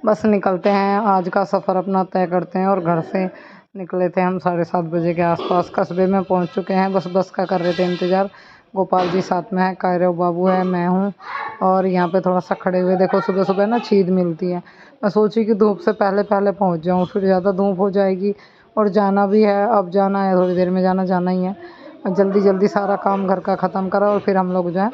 बस निकलते हैं, आज का सफ़र अपना तय करते हैं। और घर से निकले थे हम 7:30 बजे के आसपास। कस्बे में पहुंच चुके हैं, बस का कर रहे थे इंतज़ार। गोपाल जी साथ में है, कायरव बाबू है, मैं हूँ। और यहाँ पे थोड़ा सा खड़े हुए, देखो सुबह सुबह ना छीद मिलती है। मैं सोची कि धूप से पहले पहले पहुँच जाऊँ, फिर ज़्यादा धूप हो जाएगी। और जाना भी है, अब जाना है, थोड़ी देर में जाना ही है। जल्दी जल्दी सारा काम घर का ख़त्म करा और फिर हम लोग जो है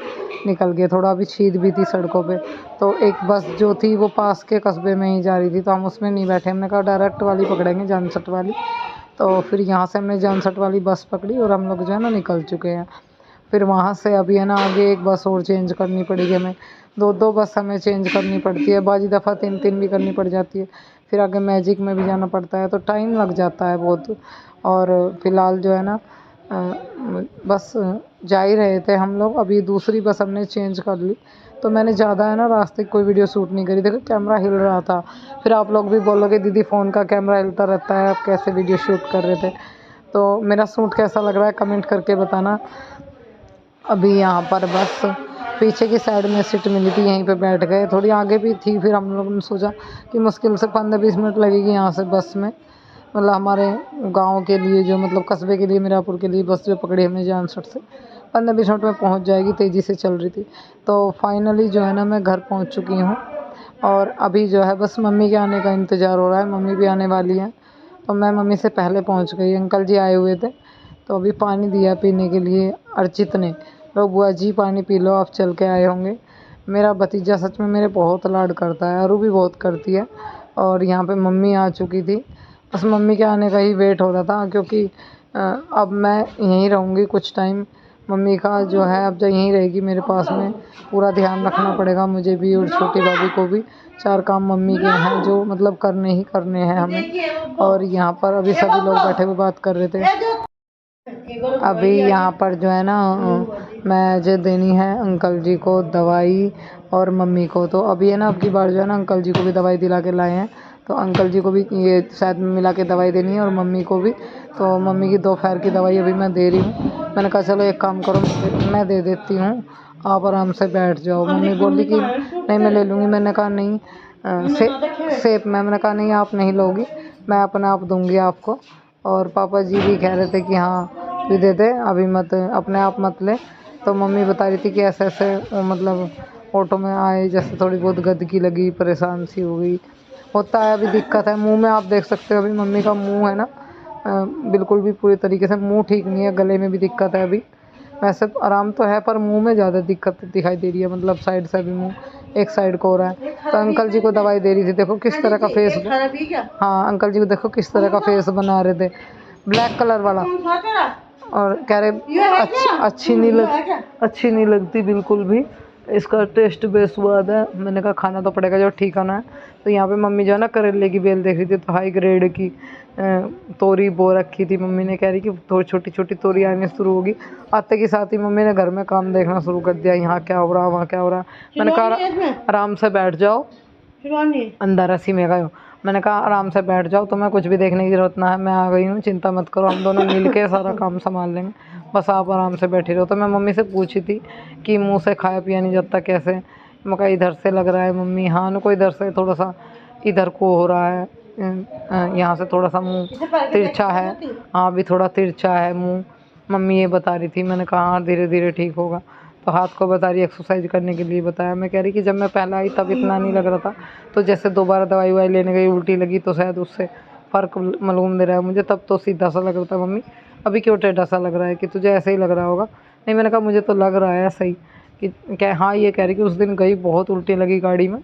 निकल गए। थोड़ा अभी छीद भी थी सड़कों पे, तो एक बस जो थी वो पास के कस्बे में ही जा रही थी, तो हम उसमें नहीं बैठे। हमने कहा डायरेक्ट वाली पकड़ेंगे, जानसठ वाली। तो फिर यहाँ से हमने जानसठ वाली बस पकड़ी और हम लोग जो है ना निकल चुके हैं। फिर वहाँ से अभी है ना आगे एक बस और चेंज करनी पड़ेगी हमें। दो बस हमें चेंज करनी पड़ती है, बाजी दफ़ा 3 भी करनी पड़ जाती है। फिर आगे मैजिक में भी जाना पड़ता है, तो टाइम लग जाता है बहुत। और फिलहाल जो है ना बस जा ही रहे थे हम लोग। अभी दूसरी बस हमने चेंज कर ली, तो मैंने ज़्यादा है ना रास्ते की कोई वीडियो शूट नहीं करी। देखो कैमरा हिल रहा था, फिर आप लोग भी बोलोगे दीदी फ़ोन का कैमरा हिलता रहता है, आप कैसे वीडियो शूट कर रहे थे। तो मेरा सूट कैसा लग रहा है कमेंट करके बताना। अभी यहाँ पर बस पीछे की साइड में सीट मिली थी, यहीं पे बैठ गए। थोड़ी आगे भी थी, फिर हम लोगों ने सोचा कि मुश्किल से 15-20 मिनट लगेगी यहाँ से बस में। मतलब हमारे गांव के लिए, जो मतलब कस्बे के लिए, मीरापुर के लिए बस जो पकड़ी हमने जानसठ से, 15-20 मिनट में पहुँच जाएगी। तेज़ी से चल रही थी। तो फाइनली जो है ना मैं घर पहुँच चुकी हूँ। और अभी जो है बस मम्मी के आने का इंतज़ार हो रहा है। मम्मी भी आने वाली हैं, तो मैं मम्मी से पहले पहुँच गई। अंकल जी आए हुए थे, तो अभी पानी दिया पीने के लिए अर्चित ने। लो बुआ जी पानी पी लो, आप चल के आए होंगे। मेरा भतीजा सच में मेरे बहुत लाड करता है, अरू भी बहुत करती है। और यहाँ पे मम्मी आ चुकी थी, बस मम्मी के आने का ही वेट हो रहा था, क्योंकि अब मैं यहीं रहूँगी कुछ टाइम। मम्मी का जो है अब जो यहीं रहेगी मेरे पास में, पूरा ध्यान रखना पड़ेगा मुझे भी और छोटी भाभी को भी। 4 काम मम्मी के हैं जो मतलब करने ही करने हैं हमें। और यहाँ पर अभी सभी लोग बैठे हुए बात कर रहे थे। अभी यहाँ पर जो है ना मैं जो देनी है अंकल जी को दवाई और मम्मी को। तो अभी है ना अब की बार जो है ना अंकल जी को भी दवाई दिला के लाए हैं, तो अंकल जी को भी ये शायद मिला के दवाई देनी है और मम्मी को भी। तो मम्मी की दोपहर की दवाई अभी मैं दे रही हूँ। मैंने कहा चलो एक काम करो, मैं दे देती हूँ, आप आराम से बैठ जाओ। मम्मी बोली कि नहीं मैं ले लूँगी। मैंने कहा नहीं सेब मैंने कहा नहीं आप नहीं लोगी, मैं अपने आप दूँगी आपको। और पापा जी भी कह रहे थे कि हाँ तू दे दे, अभी मत, अपने आप मत ले। तो मम्मी बता रही थी कि ऐसे ऐसे मतलब ऑटो में आए, जैसे थोड़ी बहुत गंदगी लगी, परेशान सी हो गई, होता है। अभी दिक्कत है मुंह में, आप देख सकते हो अभी मम्मी का मुंह है ना बिल्कुल भी पूरी तरीके से मुंह ठीक नहीं है, गले में भी दिक्कत है। अभी वैसे तो आराम तो है, पर मुंह में ज़्यादा दिक्कत दिखाई दे रही है, मतलब साइड से भी मुंह एक साइड को हो रहा है। तो अंकल जी को दवाई दे रही थी, देखो किस तरह का फेस। हाँ अंकल जी को देखो किस तरह का फेस बना रहे थे, ब्लैक कलर वाला। और कह रहे अच्छी नहीं लगती बिल्कुल भी, इसका टेस्ट बेस्वाद है। मैंने कहा खाना तो पड़ेगा जो ठीक आना है। तो यहाँ पे मम्मी जो है ना करेले की बेल देख रही थी, तो हाई ग्रेड की तोरी बो रखी थी। मम्मी ने कह रही कि थोड़ी छोटी छोटी तोरी आनी शुरू होगी। आते के साथ ही मम्मी ने घर में काम देखना शुरू कर दिया, यहाँ क्या हो रहा वहाँ क्या हो रहा। मैंने कहा आराम से बैठ जाओ, अंदर रस्सी में गए हो। मैंने कहा आराम से बैठ जाओ, तुम्हें कुछ भी देखने की ज़रूरत ना है, मैं आ गई हूँ, चिंता मत करो, हम दोनों मिल के सारा काम संभाल लेंगे, बस आप आराम से बैठी रहो। तो मैं मम्मी से पूछी थी कि मुंह से खाया पिया नहीं जाता कैसे। मैं कहा इधर से लग रहा है मम्मी, हाँ न को इधर से थोड़ा सा इधर को हो रहा है, यहाँ से थोड़ा सा मुँह तिरछा है, हाँ भी थोड़ा तिरछा है मुँह, मम्मी ये बता रही थी। मैंने कहा हाँ धीरे धीरे ठीक होगा। तो हाथ को बता रही एक्सरसाइज करने के लिए बताया। मैं कह रही कि जब मैं पहले आई तब इतना नहीं लग रहा था, तो जैसे दोबारा दवाई वाई लेने गई उल्टी लगी, तो शायद उससे फ़र्क मालूम दे रहा है मुझे। तब तो सीधा सा लग रहा था मम्मी, अभी क्यों टेढ़ा सा लग रहा है, कि तुझे ऐसे ही लग रहा होगा। नहीं मैंने कहा मुझे तो लग रहा है ऐसा ही। कि क्या हाँ ये कह रही कि उस दिन गई बहुत उल्टी लगी गाड़ी में,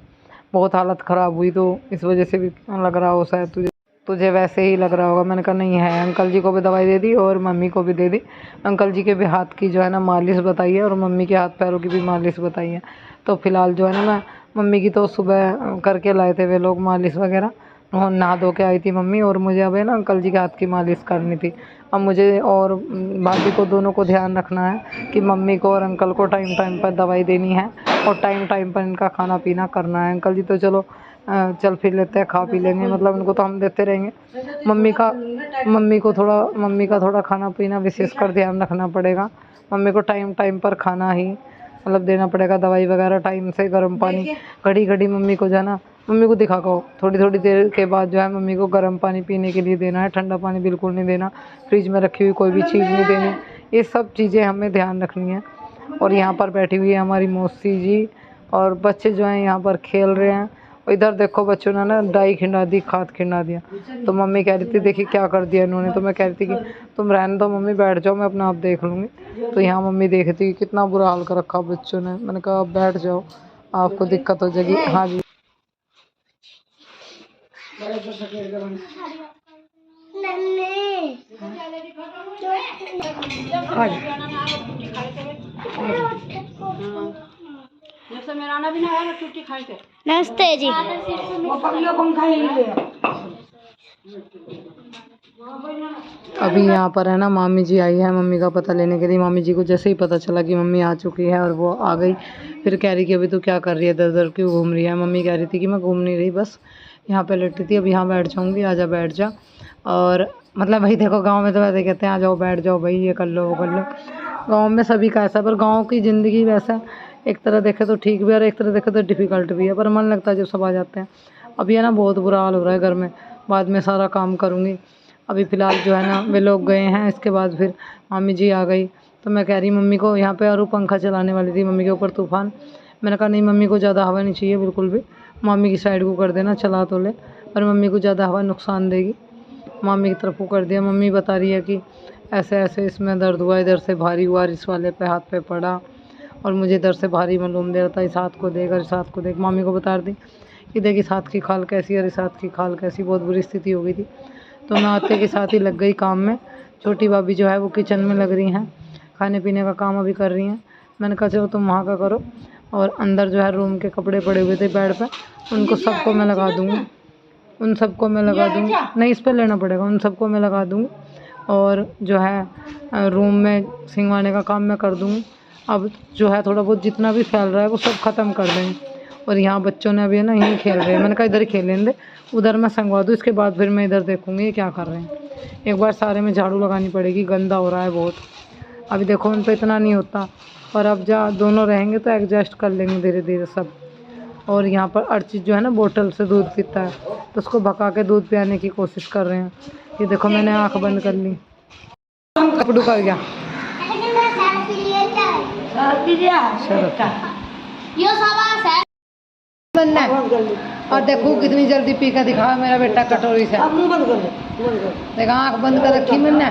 बहुत हालत ख़राब हुई, तो इस वजह से भी लग रहा हो शायद तुझे तुझे वैसे ही लग रहा होगा। मैंने कहा नहीं है। अंकल जी को भी दवाई दे दी और मम्मी को भी दे दी। अंकल जी के भी हाथ की जो है ना मालिश बताई है और मम्मी के हाथ पैरों की भी मालिश बताई है। तो फ़िलहाल जो है ना मैं मम्मी की तो सुबह करके लाए थे वे लोग मालिश वगैरह, नहा धो के आई थी मम्मी, और मुझे अब है ना अंकल जी के हाथ की मालिश करनी थी। अब मुझे और भाभी को दोनों को ध्यान रखना है कि मम्मी को और अंकल को टाइम टाइम पर दवाई देनी है और टाइम टाइम पर इनका खाना पीना करना है। अंकल जी तो चलो चल फिर लेते हैं, खा पी लेंगे, मतलब उनको तो हम देते रहेंगे। मम्मी का थोड़ा खाना पीना विशेषकर ध्यान रखना पड़ेगा। मम्मी को टाइम टाइम पर खाना ही मतलब देना पड़ेगा, दवाई वगैरह टाइम से, गर्म पानी, घड़ी घड़ी मम्मी को जो है ना मम्मी को दिखा करो। थोड़ी थोड़ी देर के बाद जो है मम्मी को गर्म पानी पीने के लिए देना है, ठंडा पानी बिल्कुल नहीं देना, फ्रिज में रखी हुई कोई भी चीज़ नहीं देनी। ये सब चीज़ें हमें ध्यान रखनी है। और यहाँ पर बैठी हुई है हमारी मौसी जी, और बच्चे जो हैं यहाँ पर खेल रहे हैं। और इधर देखो बच्चों ने ना डाई खिंडा दी, खाद खिंडा दिया। तो मम्मी कह रही थी देखिए क्या कर दिया इन्होंने। तो मैं कह रही थी कि तुम रहने दो मम्मी, बैठ जाओ, मैं अपना आप देख लूँगी। तो यहाँ मम्मी देख रही थी कि कितना बुरा हाल कर रखा बच्चों ने। मैंने कहा आप बैठ जाओ, आपको दिक्कत हो जाएगी। हाँ जी। नमस्ते जी। अभी यहाँ पर है ना मामी जी आई है मम्मी का पता लेने के लिए। मामी जी को जैसे ही पता चला कि मम्मी आ चुकी है और वो आ गई, फिर कह रही कि अभी तू क्या कर रही है, दर दर क्यों घूम रही है। मम्मी कह रही थी कि मैं घूम नहीं रही, बस यहाँ पे लेटी थी, अब यहाँ बैठ जाऊँगी, आजा बैठ जा। और मतलब भाई देखो गाँव में तो वैसे कहते हैं आ जाओ बैठ जाओ भाई, ये कर लो वो कर लो। गाँव में सभी का ऐसा, पर गाँव की ज़िंदगी वैसा एक तरह देखे तो ठीक भी है और एक तरह देखे तो डिफ़िकल्ट भी है, पर मन लगता है जब सब आ जाते हैं। अभी है ना बहुत बुरा हाल हो रहा है घर में, बाद में सारा काम करूँगी। अभी फ़िलहाल जो है ना वे लोग गए हैं, इसके बाद फिर मामी जी आ गई। तो मैं कह रही मम्मी को, यहाँ पे और पंखा चलाने वाली थी मम्मी के ऊपर तूफ़ान। मैंने कहा नहीं मम्मी को ज़्यादा हवा नहीं चाहिए बिल्कुल भी, मामी की साइड को कर देना, चला तो ले, पर मम्मी को ज़्यादा हवा नुकसान देगी। मामी की तरफ को कर दिया। मम्मी बता रही है कि ऐसे ऐसे इसमें दर्द हुआ, इधर से भारी हुआ, इस वाले पे हाथ पे पड़ा, और मुझे इधर से भारी मालूम दे रहा था, इस हाथ को देख और इस हाथ को देख। मामी को बता दी कि देख इस हाथ की खाल कैसी है और इस हाथ की खाल कैसी, बहुत बुरी स्थिति हो गई थी। तो मैं आते के साथ ही लग गई काम में। छोटी भाभी जो है वो किचन में लग रही हैं, खाने पीने का काम अभी कर रही हैं। मैंने कहा चलो तुम वहाँ का करो, और अंदर जो है रूम के कपड़े पड़े हुए थे बेड पे, उनको सबको मैं लगा दूँगी, उन सबको मैं लगा दूँगी। नहीं इस पर लेना पड़ेगा, उन सबको मैं लगा दूँगी। और जो है रूम में सिंगवाने का काम मैं कर दूँगी। अब जो है थोड़ा बहुत जितना भी फैल रहा है वो सब ख़त्म कर देंगे। और यहाँ बच्चों ने अभी है ना यहीं खेल रहे हैं, मैंने कहा इधर ही खेल लेंगे, उधर मैं संगवा दूँ, इसके बाद फिर मैं इधर देखूँगी ये क्या कर रहे हैं। एक बार सारे में झाड़ू लगानी पड़ेगी, गंदा हो रहा है बहुत। अभी देखो उन पर इतना नहीं होता, और अब जहाँ दोनों रहेंगे तो एडजस्ट कर लेंगे धीरे धीरे सब। और यहाँ पर अर्चित जो है ना बोतल से दूध पीता है, तो उसको भगा के दूध पिलाने की कोशिश कर रहे हैं। ये देखो मैंने आँख बंद कर ली, कपड़ू कर गया बनना है। और देखो कितनी जल्दी पी कर दिखा मेरा बेटा कटोरी से। देखा आँख बंद कर रखी मैंने।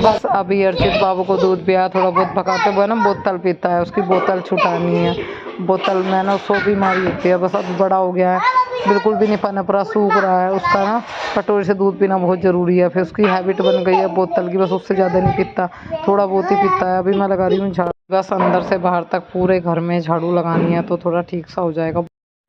बस अभी अर्चित बाबू को दूध पिया, थोड़ा बहुत पकाते हुए ना बोतल पीता है, उसकी बोतल छुटानी है। बोतल में ना 100 बीमारी होती है, बस अब बड़ा हो गया है, बिल्कुल भी नहीं पनप रहा, सूख रहा है। उसका ना कटोरी से दूध पीना बहुत ज़रूरी है, फिर उसकी हैबिट बन गई है बोतल की, बस उससे ज़्यादा नहीं पीता, थोड़ा बहुत ही पीता है। अभी मैं लगा रही हूँ झाड़ू, बस अंदर से बाहर तक पूरे घर में झाड़ू लगानी है तो थोड़ा ठीक सा हो जाएगा।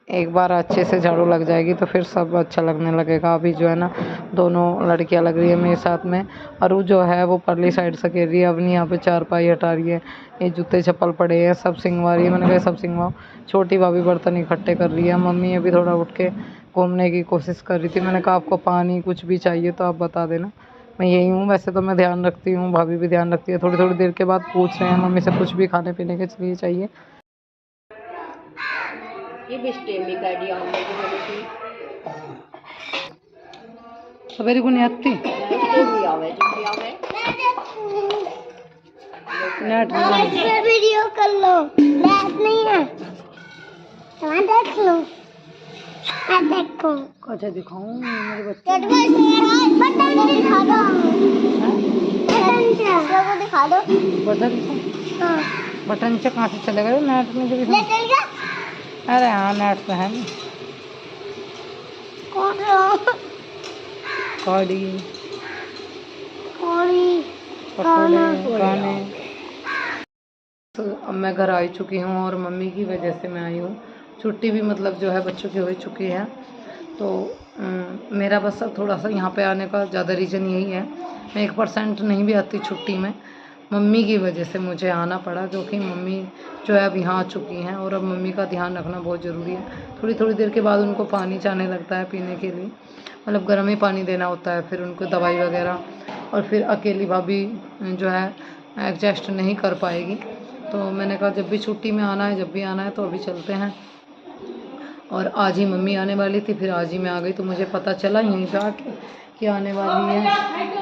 एक बार अच्छे से झाड़ू लग जाएगी तो फिर सब अच्छा लगने लगेगा। अभी जो है ना दोनों लड़कियां लग रही है मेरे साथ में, और वो जो है वो परली साइड से खेल रही है, अपनी यहाँ पे चारपाई हटा रही है, ये जूते चप्पल पड़े हैं सब सिंगवा रही है। मैंने कहा सब सिंगवाओ। छोटी भाभी बर्तन इकट्ठे कर रही है, मम्मी अभी थोड़ा उठ के घूमने की कोशिश कर रही थी। मैंने कहा आपको पानी कुछ भी चाहिए तो आप बता देना, मैं यही हूँ। वैसे तो मैं ध्यान रखती हूँ, भाभी भी ध्यान रखती है। थोड़ी थोड़ी देर के बाद पूछ रहे हैं मम्मी से कुछ भी खाने पीने के लिए चाहिए। सवेरे को नहीं आती नेट वीडियो कर लो, नेट नहीं है मैं देख लूं, मैं देखूं। अच्छा दिखाऊं मेरे बच्चे बटन दिखा दो, बटन दिखा दो, बटन हाँ बटन से कहाँ से चलेगा नेट में जब ले चल गया। अरे हाँ नेट पे है ना। कड़ी पकौड़े गाने। तो अब मैं घर आ चुकी हूँ और मम्मी की वजह से मैं आई हूँ। छुट्टी भी मतलब जो है बच्चों की हो चुकी है, तो मेरा बस अब थोड़ा सा यहाँ पे आने का ज़्यादा रीज़न यही है। मैं 1% नहीं भी आती छुट्टी में, मम्मी की वजह से मुझे आना पड़ा, क्योंकि मम्मी जो है अब यहाँ आ चुकी हैं और अब मम्मी का ध्यान रखना बहुत ज़रूरी है। थोड़ी थोड़ी देर के बाद उनको पानी चाहने लगता है पीने के लिए, मतलब गर्म ही पानी देना होता है, फिर उनको दवाई वगैरह। और फिर अकेली भाभी जो है एडजस्ट नहीं कर पाएगी, तो मैंने कहा जब भी छुट्टी में आना है, जब भी आना है तो अभी चलते हैं। और आज ही मम्मी आने वाली थी, फिर आज ही मैं आ गई, तो मुझे पता चला यहीं पे आके कि आने वाली है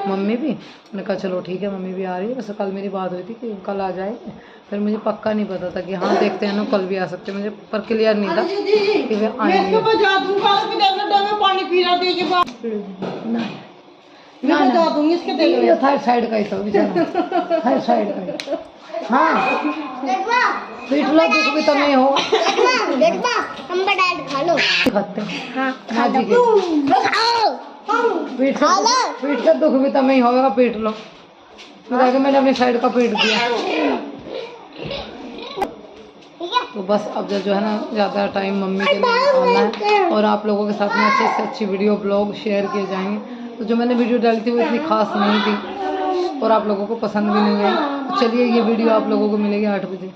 मम्मी भी। मैंने कहा चलो ठीक है, मम्मी भी आ रही है। वैसे कल मेरी बात हुई थी कि कल आ जाए, फिर मुझे पक्का नहीं पता था कि हाँ देखते हैं ना कल भी आ सकते, मुझे पर क्लियर नहीं था कि वे आएंगे। थाई साइड का ही तो बेचारा, थाई साइड का ही। हाँ पीट लो, दुख भी तो नहीं हो हम डैड खा लो। खाते हाँ हाँ जी के पीट के दुख भी तो नहीं होगा, पीट लो। तो मैंने अपनी साइड का पीट दिया। तो बस अब जो है ना ज़्यादा टाइम मम्मी के लिए निकालना है और आप लोगों के साथ में अच्छे से अच्छी वीडियो ब्लॉग शेयर किए जाएंगे। तो जो मैंने वीडियो डाली थी वो इतनी खास नहीं थी और आप लोगों को पसंद भी नहीं आई। चलिए ये वीडियो आप लोगों को मिलेगी 8 बजे।